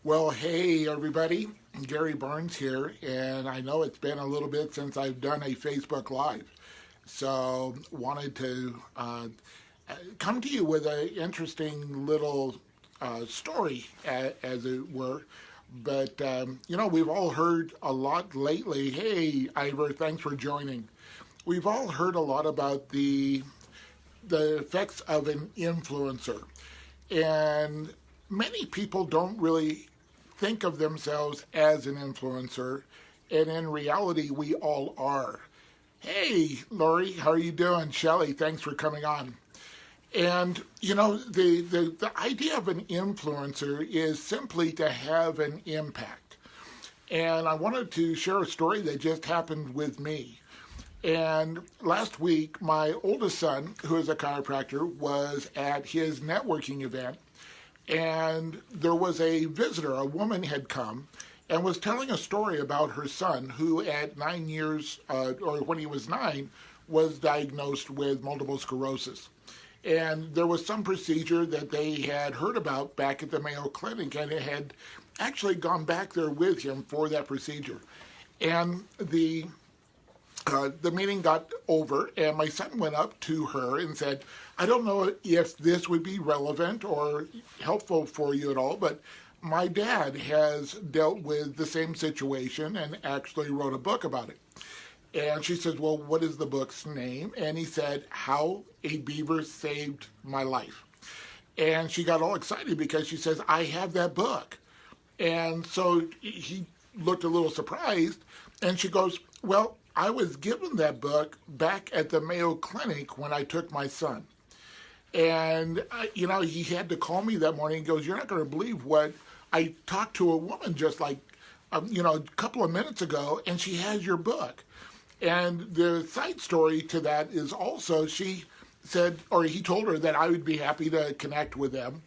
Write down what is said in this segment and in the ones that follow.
Well, hey everybody, Gary Barnes here, and I know it's been a little bit since I've done a Facebook Live, so wanted to come to you with an interesting little story, as it were. But we've all heard a lot lately. Hey, Ivor, thanks for joining. We've all heard a lot about the effects of an influencer, and many people don't really think of themselves as an influencer, and in reality, we all are. Hey, Lori, how are you doing? Shelly, thanks for coming on. And the idea of an influencer is simply to have an impact. And I wanted to share a story that just happened with me. And last week, my oldest son, who is a chiropractor, was at his networking event, and there was a visitor, a woman had come and was telling a story about her son who at 9 years, or when he was 9, was diagnosed with multiple sclerosis. And there was some procedure that they had heard about back at the Mayo Clinic, and it had actually gone back there with him for that procedure. And the meeting got over, and my son went up to her and said, I don't know if this would be relevant or helpful for you at all, but my dad has dealt with the same situation and actually wrote a book about it. And she says, well, what is the book's name? And he said, How a Beaver Saved My Life. And she got all excited because she says, I have that book. And so he looked a little surprised, and she goes, well, I was given that book back at the Mayo Clinic when I took my son. And, he had to call me that morning and goes, you're not going to believe what I talked to a woman just like, a couple of minutes ago, and she has your book. And the side story to that is also she said, or he told her that I would be happy to connect with them.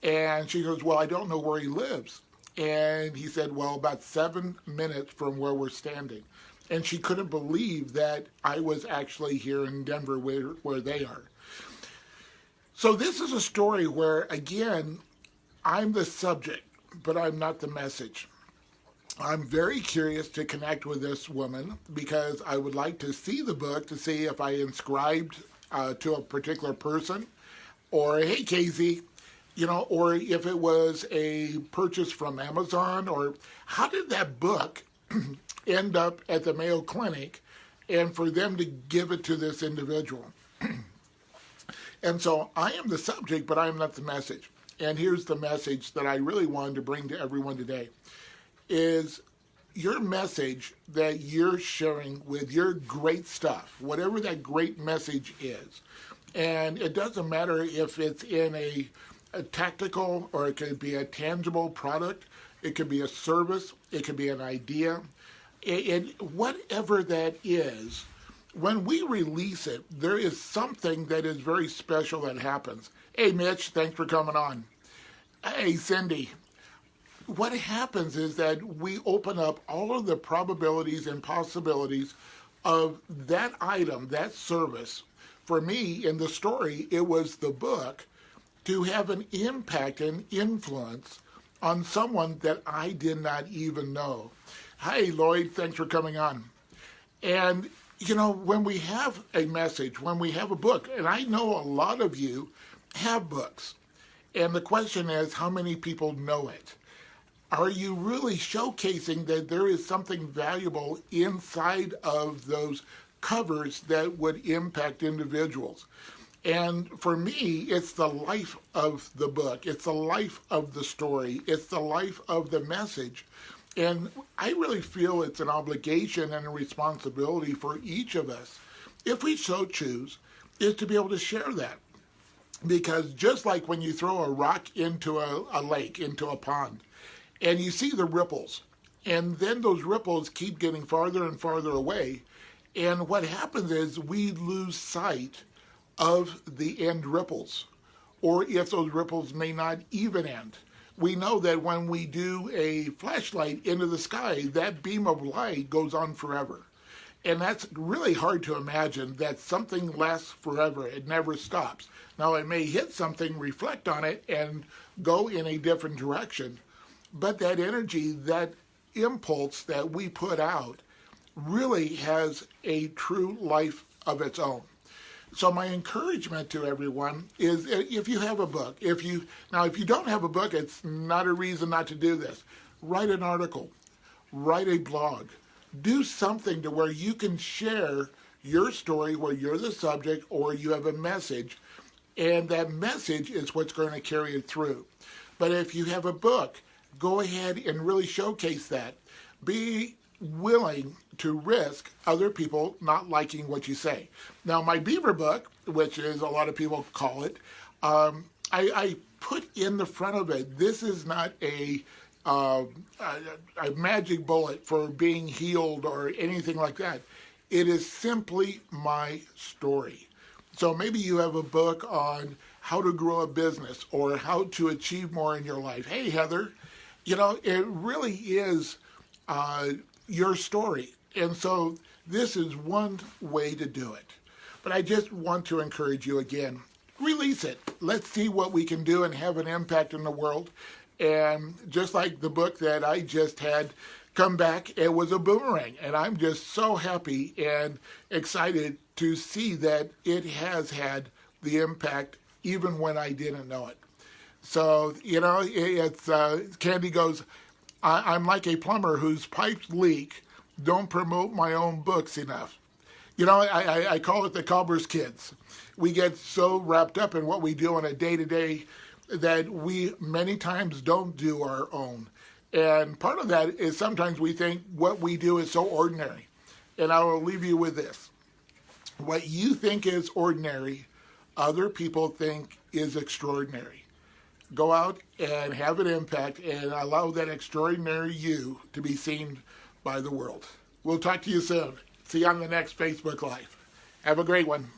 And she goes, well, I don't know where he lives. And he said, well, about 7 minutes from where we're standing. And she couldn't believe that I was actually here in Denver where they are. So this is a story where, again, I'm the subject, but I'm not the message. I'm very curious to connect with this woman because I would like to see the book to see if I inscribed to a particular person, or, hey, Casey, or if it was a purchase from Amazon, or how did that book end up at the Mayo Clinic and for them to give it to this individual. And so I am the subject, but I am not the message. And here's the message that I really wanted to bring to everyone today is your message that you're sharing with your great stuff, whatever that great message is. And it doesn't matter if it's in a tactical, or it could be a tangible product, it could be a service, it could be an idea. And whatever that is, when we release it, there is something that is very special that happens. Hey, Mitch, thanks for coming on. Hey, Cindy. What happens is that we open up all of the probabilities and possibilities of that item, that service. For me, in the story, it was the book, to have an impact and influence on someone that I did not even know. Hi, Lloyd, thanks for coming on. And, when we have a message, when we have a book, and I know a lot of you have books, and the question is, how many people know it? Are you really showcasing that there is something valuable inside of those covers that would impact individuals? And for me, it's the life of the book. It's the life of the story. It's the life of the message. And I really feel it's an obligation and a responsibility for each of us, if we so choose, is to be able to share that. Because just like when you throw a rock into a lake, into a pond, and you see the ripples, and then those ripples keep getting farther and farther away, and what happens is we lose sight of the end ripples, or if those ripples may not even end. We know that when we do a flashlight into the sky, that beam of light goes on forever. And that's really hard to imagine, that something lasts forever. It never stops. Now, it may hit something, reflect on it, and go in a different direction. but that energy, that impulse that we put out really has a true life of its own. So my encouragement to everyone is, if you have a book, if you don't have a book, it's not a reason not to do this. Write an article, write a blog, do something to where you can share your story, where you're the subject or you have a message, and that message is what's going to carry it through. But if you have a book, go ahead and really showcase that. Be willing to risk other people not liking what you say. Now, my Beaver book, which is a lot of people call it, I put in the front of it, this is not a magic bullet for being healed or anything like that. It is simply my story. So maybe you have a book on how to grow a business or how to achieve more in your life. Hey, Heather, it really is your story. And so this is one way to do it. But I just want to encourage you again, release it. Let's see what we can do and have an impact in the world. And just like the book that I just had come back, it was a boomerang. And I'm just so happy and excited to see that it has had the impact even when I didn't know it. So, it's Candy goes, I'm like a plumber whose pipes leak. Don't promote my own books enough. I call it the cobbler's kids. We get so wrapped up in what we do on a day-to-day that we many times don't do our own. And part of that is sometimes we think what we do is so ordinary. And I will leave you with this. What you think is ordinary, other people think is extraordinary. Go out and have an impact and allow that extraordinary you to be seen by the world. We'll talk to you soon. See you on the next Facebook Live. Have a great one.